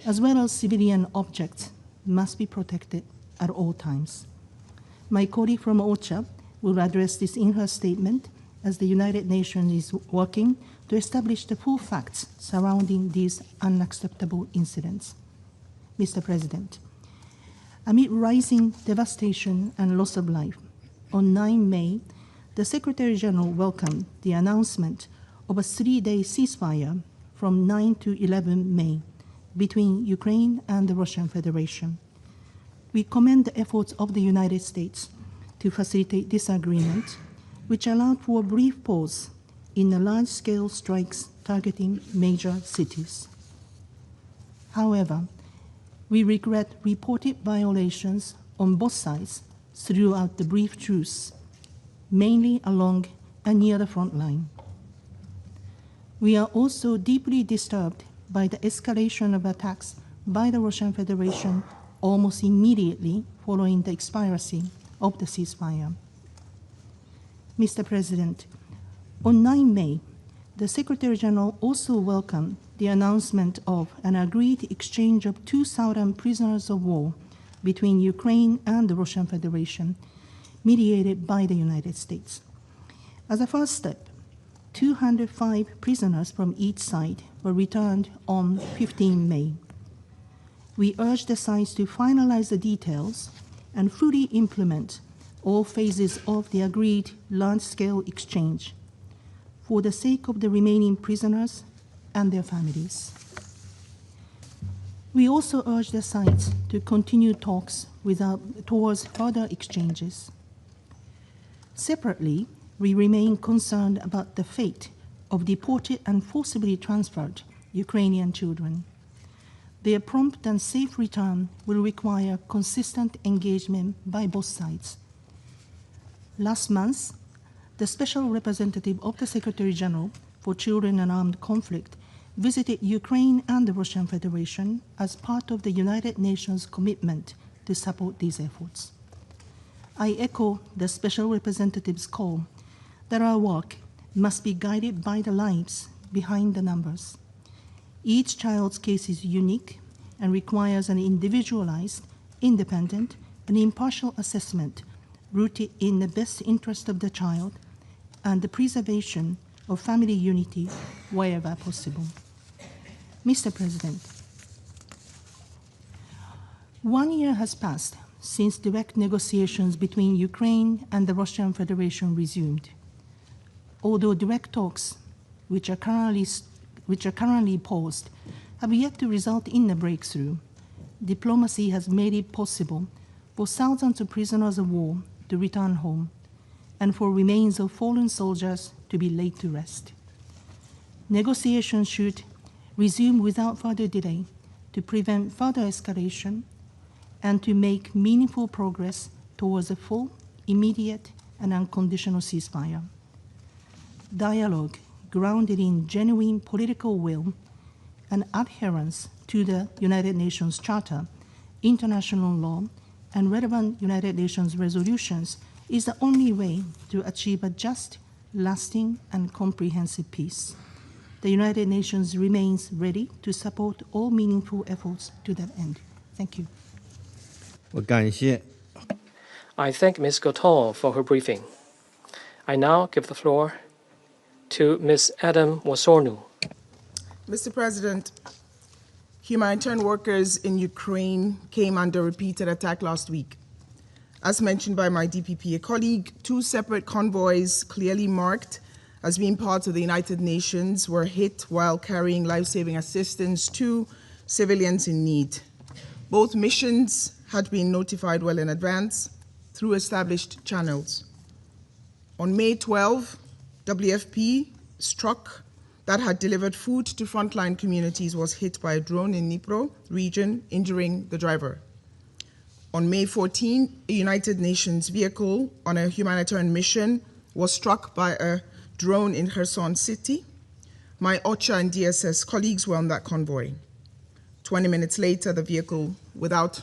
as well as civilian objects, must be protected at all times. My colleague from OCHA will address this in her statement, as the United Nations is working to establish the full facts surrounding these unacceptable incidents. Mr. President, amid rising devastation and loss of life, on 9 May, the Secretary General welcomed the announcement of a 3-day ceasefire from 9 to 11 May between Ukraine and the Russian Federation. We commend the efforts of the United States to facilitate this agreement, which allowed for a brief pause in the large-scale strikes targeting major cities. However, we regret reported violations on both sides throughout the brief truce, mainly along and near the front line. We are also deeply disturbed by the escalation of attacks by the Russian Federation almost immediately following the expiry of the ceasefire. Mr. President, on 9 May, the Secretary General also welcomed the announcement of an agreed exchange of 2,000 prisoners of war between Ukraine and the Russian Federation, mediated by the United States. As a first step, 205 prisoners from each side were returned on 15 May. We urge the sides to finalize the details and fully implement all phases of the agreed large-scale exchange for the sake of the remaining prisoners and their families. We also urge the sides to continue talks towards further exchanges. Separately, we remain concerned about the fate of deported and forcibly transferred Ukrainian children. Their prompt and safe return will require consistent engagement by both sides. Last month, the Special Representative of the Secretary General for Children and Armed Conflict visited Ukraine and the Russian Federation as part of the United Nations commitment to support these efforts. I echo the Special Representative's call that our work must be guided by the lives behind the numbers. Each child's case is unique and requires an individualized, independent, and impartial assessment rooted in the best interest of the child and the preservation of family unity wherever possible. Mr. President, 1 year has passed since direct negotiations between Ukraine and the Russian Federation resumed. Although direct talks, which are currently paused, have yet to result in a breakthrough, diplomacy has made it possible for thousands of prisoners of war to return home and for remains of fallen soldiers to be laid to rest. Negotiations should resume without further delay to prevent further escalation and to make meaningful progress towards a full, immediate, and unconditional ceasefire. Dialogue grounded in genuine political will and adherence to the United Nations Charter, international law, and relevant United Nations resolutions is the only way to achieve a just, lasting, and comprehensive peace. The United Nations remains ready to support all meaningful efforts to that end. Thank you. I thank Ms. Goton for her briefing. I now give the floor to Ms. Adam Wasornu. Mr. President, humanitarian workers in Ukraine came under repeated attack last week. As mentioned by my DPPA colleague, 2 separate convoys clearly marked as being part of the United Nations were hit while carrying life-saving assistance to civilians in need. Both missions had been notified well in advance through established channels. On May 12, WFP struck that had delivered food to frontline communities was hit by a drone in Dnipro region, injuring the driver. On May 14, a United Nations vehicle on a humanitarian mission was struck by a drone in Kherson city. My OCHA and DSS colleagues were on that convoy. 20 minutes later, the vehicle, without